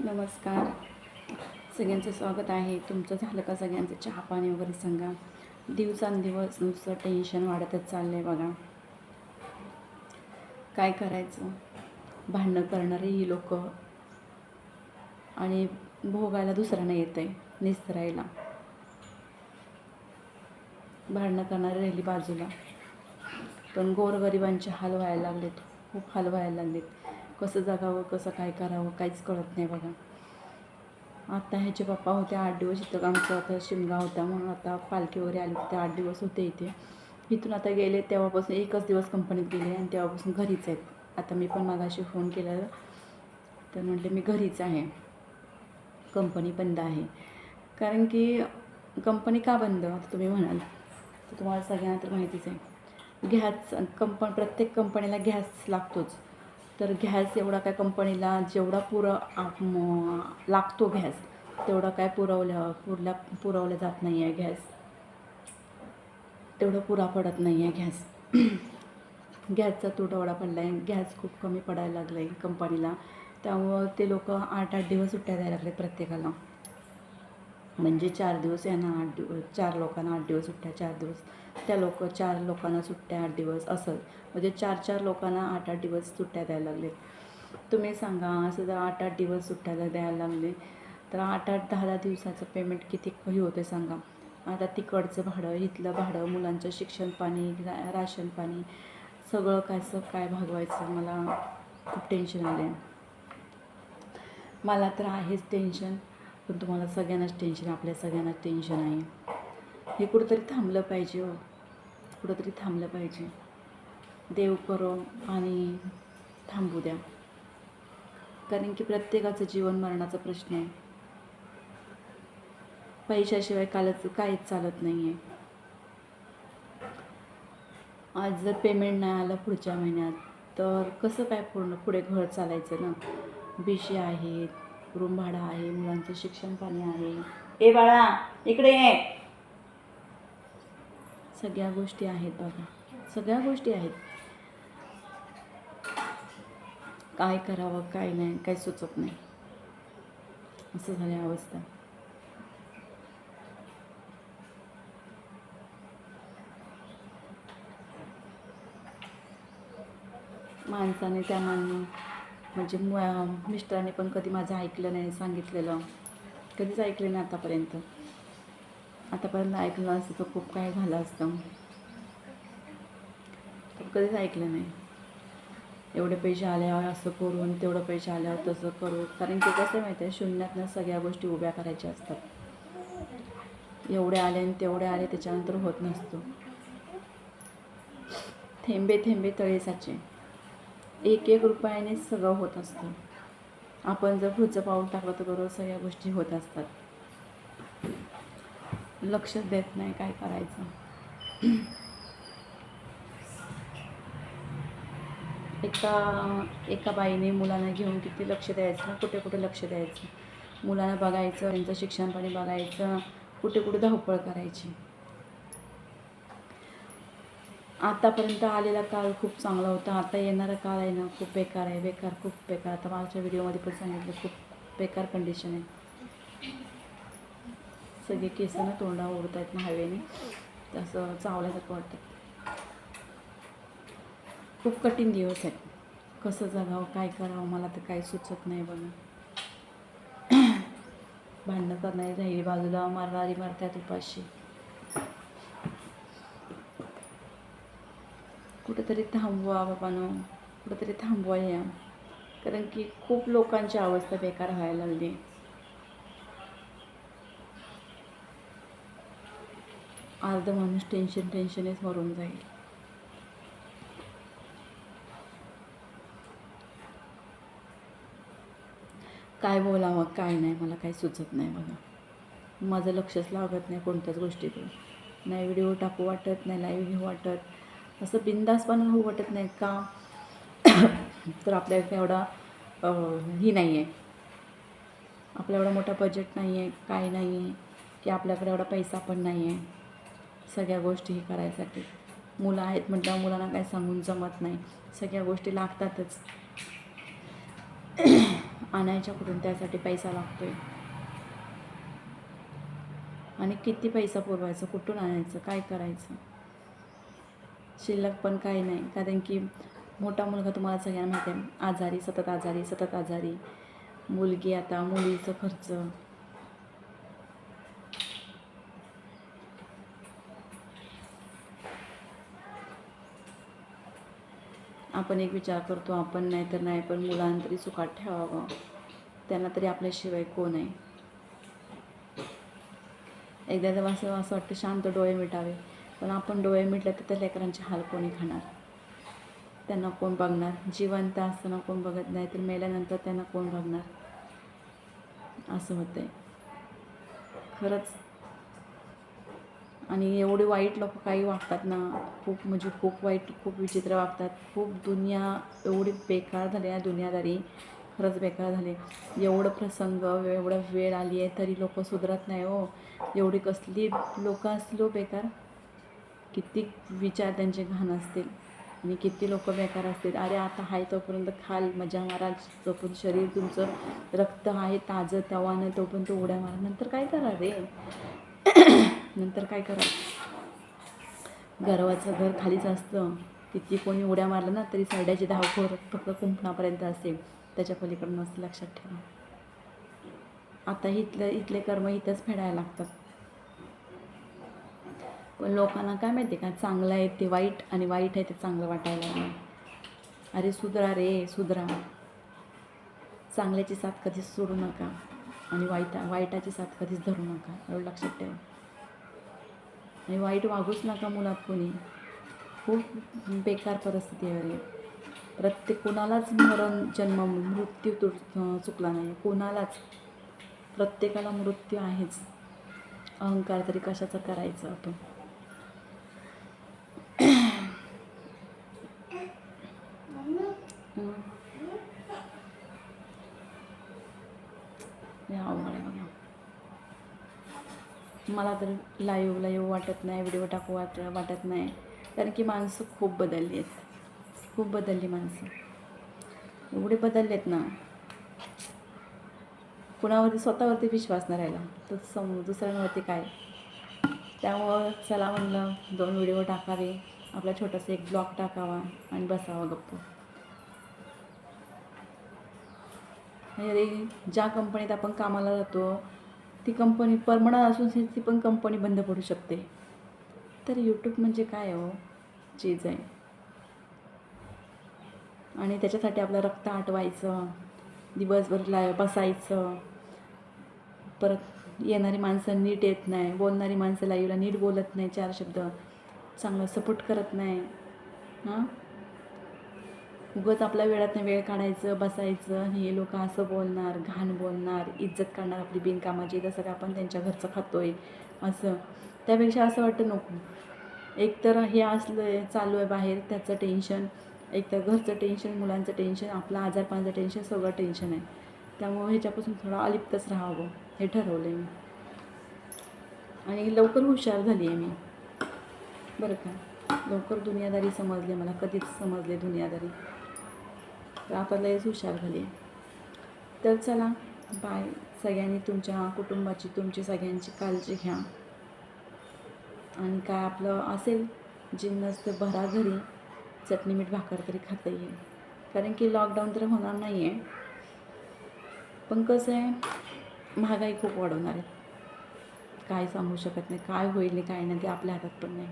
नमस्कार, सगळ्यांचं स्वागत आहे. तुमचं झालं का सगळ्यांचं चहा पाणी वगैरे सांगा. दिवसांदिवस नुसतं टेन्शन वाढतच चाललं आहे बघा. काय करायचं, भांडणं करणारे ही लोक आणि भोगायला दुसऱ्यांना येतं आहे निस्तरायला. भांडणं करणारे राहिली बाजूला, पण गोरगरिबांचे हाल व्हायला लागलेत, खूप हाल व्हायला लागलेत. कसं जगावं, कसं काय करावं काहीच कळत नाही बघा. आता ह्याचे पप्पा होते 8 दिवस इथं, आमचं आता शिमगा होता म्हणून आता पालखी वगैरे आली ते 8 दिवस होते इथे. इथून आता गेले तेव्हापासून एकच दिवस कंपनीत गेले आणि तेव्हापासून घरीच आहेत. आता मी पण मागाशी फोन केलेला तर म्हटले मी घरीच आहे, कंपनी बंद आहे. कारण की कंपनी का बंद आता तुम्ही म्हणाल तर तुम्हाला सगळ्यांना तर माहितीच आहे. गॅस प्रत्येक कंपनीला गॅस लागतोच. तर गॅस एवढा काय कंपनीला जेवढा लागतो गॅस तेवढा काय पुरवल्या जात नाही आहे. तेवढं पुरा पडत नाही आहे गॅस. गॅसचा तुटवडा पडला आहे, गॅस खूप कमी पडायला लागला आहे कंपनीला. त्यामुळं ते लोक 8-8 दिवस सुट्ट्या द्यायला लागले प्रत्येकाला. म्हणजे 4 दिवस यांना 8 दिवस, 4 लोकांना 8 दिवस सुट्ट्या, 4 दिवस त्या 4 लोकांना सुट्ट्या 8 दिवस असं. म्हणजे 4-4 लोकांना 8-8 दिवस सुट्ट्या द्यायला लागले. तुम्ही सांगा, असं जर 8-8 दिवस सुट्ट्या द्यायला लागले तर 8-8, 10-10 दिवसाचं पेमेंट किती काही होते सांगा. आता तिकडचं भाडं, इथलं भाडं, मुलांचं शिक्षण पाणी, राशन पाणी सगळं काय भागवायचं. मला खूप टेन्शन आलं आहे. मला तर आहेच टेन्शन, पण तुम्हाला सगळ्यांनाच टेन्शन, आपल्या सगळ्यांनाच टेन्शन आहे. हे कुठंतरी थांबलं पाहिजे हो, कुठंतरी थांबलं पाहिजे. देव करो आणि थांबू द्या. कारण की प्रत्येकाचं जीवन मरणाचा प्रश्न आहे. पैशाशिवाय काहीच चालत नाही आहे. आज जर पेमेंट नाही आलं पुढच्या महिन्यात तर कसं काय पुढे घर चालायचं ना. बिशी आहेत, रूम भाडं आहे, मुलांचं शिक्षण पाणी आहे. ए बाळा इकडे ये. सगळ्या गोष्टी आहेत बघा, सगळ्या गोष्टी आहेत. काय करावं काय नाही काही सुचत नाही, असं झाली अवस्था. माणसाने म्हणजे मिस्टरांनी पण कधी माझं ऐकलं नाही, सांगितलेलं कधीच ऐकलं नाही आतापर्यंत ऐकलं असतं तर खूप काय झालं असतं, तर कधीच ऐकलं नाही. एवढे पैसे आल्यावर असं करून, तेवढं पैसे आल्यावर तसं करू. कारण की कसं माहिती आहे, शून्यातनं सगळ्या गोष्टी उभ्या करायच्या असतात. एवढे आले आणि तेवढे आले त्याच्यानंतर होत नसतो. थेंबे थेंबे तळे साचे. एक रुपयानेच सगळं होत असतं. आपण जर पुढचं पाऊल टाकलं तर बरोबर सगळ्या गोष्टी होत असतात. लक्ष देत नाही, काय करायचं. एका बाईने मुलांना घेऊन किती लक्ष द्यायचं ना, कुठे कुठे लक्ष द्यायचं. मुलांना बघायचं, त्यांचं शिक्षण पाणी बघायचं, कुठे कुठे धावपळ करायची. आतापर्यंत आलेला काळ खूप चांगला होता, आता येणारा काळ आहे ना खूप बेकार आहे, खूप बेकार. आता मागच्या व्हिडिओमध्ये पण सांगितलं, खूप बेकार कंडिशन आहे. सगळे केसांना तोंडा उडत आहेत ना हवेने, तसं चावल्यासारखं वाटतं. खूप कठीण दिवस आहेत. कसं जगावं काय करावं मला तर काही सुचत नाही बघा. भांडणं करणारी राहिली बाजूला, मारणारी मारतात उपाशी. कुठेतरी थांबवा बाबांनो, कुठेतरी थांबवा या. कारण की खूप लोकांची अवस्था बेकार व्हायला लागली. अर्ध माणूस टेन्शनच मरून जाईल. काय बोलावं काय नाही मला काही सुचत नाही बघा. माझं लक्षच लागत नाही कोणत्याच गोष्टीकडे. नाही व्हिडिओ टाकू वाटत, नाही लाईव्ह घेऊ वाटत, असं बिंदासपणा होऊ वाटत नाही का. तर आपल्याकडे एवढा ही नाही आहे, आपला एवढा मोठा बजेट नाही आहे, काय नाही आहे की आपल्याकडे एवढा पैसा पण नाही आहे सगळ्या गोष्टी हे करायसाठी. मुलं आहेत म्हटल्यावर मुलांना काय सांगून जमत नाही, सगळ्या गोष्टी लागतातच. आणायच्या कुठून, त्यासाठी पैसा लागतोय. आणि किती पैसा पुरवायचा, कुठून आणायचं, काय करायचं, शिल्लक पण काही नाही. कारण की मोठा मुलगा तुम्हाला सगळ्यांना माहिती आहे, आजारी, सतत आजारी. मुलगी, आता मुलीचं खर्च. आपण एक विचार करतो, आपण नाही तर नाही, पण मुलांना तरी सुखात ठेवावं, त्यांना तरी आपल्याशिवाय कोण आहे. एकदा तर असं वाटतं शांत डोळे मिटावे, पण आपण डोळे मिटले तर त्या लेकरांचे हाल कोणी खाणार, त्यांना कोण बघणार. जिवंत असताना कोण बघत नाही, तर मेल्यानंतर त्यांना कोण बघणार, असं होतं आहे खरंच. आणि एवढे वाईट लोक काही वागतात ना, खूप म्हणजे खूप वाईट, खूप विचित्र वागतात. खूप दुनिया एवढी बेकार झाली आहे, दुनियादारी खरंच बेकार झाली. एवढं प्रसंग, एवढं वेळ आली आहे तरी लोक सुधरत नाही हो. एवढी कसली लोक असलो बेकार, किती विचार त्यांचे घाण असतील आणि किती लोक बेकार असतील. अरे आता आहे तोपर्यंत खाल, मजा मारा, तोपर्यंत शरीर तुमचं रक्त आहे ताजं तवानं, तोपर्यंत उड्या मारा. नंतर काय करा रे, नंतर काय करा. गर्वाचं घर खालीच असतं. किती कोणी उड्या मारलं ना तरी सायडाची धावखोर फक्त कुंपणापर्यंत असेल, त्याच्या पलीकडे नसतं, लक्षात ठेवा. आता इथले कर्म इथंच फेडायला लागतात. पण लोकांना काय माहिती का, चांगलं आहे ते वाईट आणि वाईट आहे ते चांगलं वाटायला लागलं. अरे सुधरा रे, सुधरा. चांगल्याची साथ कधीच सोडू नका आणि वाईटाची साथ कधीच धरू नका, एवढं लक्षात ठेवा. आणि वाईट वागूच नका मुलात कोणी. खूप बेकार परिस्थिती आहे. प्रत्येक कोणालाच जन्म मृत्यू चुकला नाही, कोणालाच. प्रत्येकाला मृत्यू आहेच. अहंकार तरी कशाचा करायचा आपण. अवघड आहे बघा. मला तर लाईव्हला येऊ वाटत नाही, व्हिडिओ टाकू वाटत नाही. कारण की माणसं खूप बदलली आहेत, खूप बदलली माणसं, एवढे बदलले आहेत ना. कुणावरती स्वतःवरती विश्वास नाही राहिला तर दुसऱ्यांवरती काय. त्यामुळं चला म्हणलं 2 व्हिडिओ टाकावे, आपला छोटासा एक ब्लॉग टाकावा आणि बसावा गप्प. म्हणजे ज्या कंपनीत आपण कामाला जातो ती कंपनी परमनंट असून ती पण कंपनी बंद पडू शकते. तर यूट्यूब म्हणजे काय हो चीज आहे. आणि त्याच्यासाठी आपलं रक्त आटवायचं, दिवसभर बसायचं. परत येणारी माणसं नीट येत नाही, बोलणारी माणसं लाईव्हला नीट बोलत नाही, 4 शब्द चांगलं सपोर्ट करत नाही. हां, उगाच आपल्या वेळातनं वेळ काढायचं, बसायचं, हे लोक असं बोलणार, घाण बोलणार, इज्जत काढणार आपली बिनकामाची, जसं का आपण त्यांच्या घरचं खातोय असं. त्यापेक्षा असं वाटतं नको. एकतर हे असलं चालू आहे बाहेर त्याचं टेन्शन, एकतर घरचं टेन्शन, मुलांचं टेन्शन, आपलं आजारपणाचं टेन्शन, सगळं टेन्शन आहे. त्यामुळे ह्याच्यापासून थोडं अलिप्तच राहावं हे ठरवलं आहे मी. आणि लवकर हुशार झाली आहे मी बरं का. लवकर दुनियादारी समजले मला, कधीच समजले दुनियादारी. तर आता लयच हुशार झाली आहे. तर चला बाय. सगळ्यांनी तुमच्या कुटुंबाची, तुमची सगळ्यांची काळजी घ्या. आणि काय आपलं असेल जिन्नस तर भरा घरी, चटणी मीठ भाकर तरी खाता येईल. कारण की लॉकडाऊन तर होणार नाही आहे, पण कसं आहे महागाई खूप वाढवणार आहे. काय सांगू शकत नाही, काय होईल काय नाही ते आपल्या हातात पण नाही.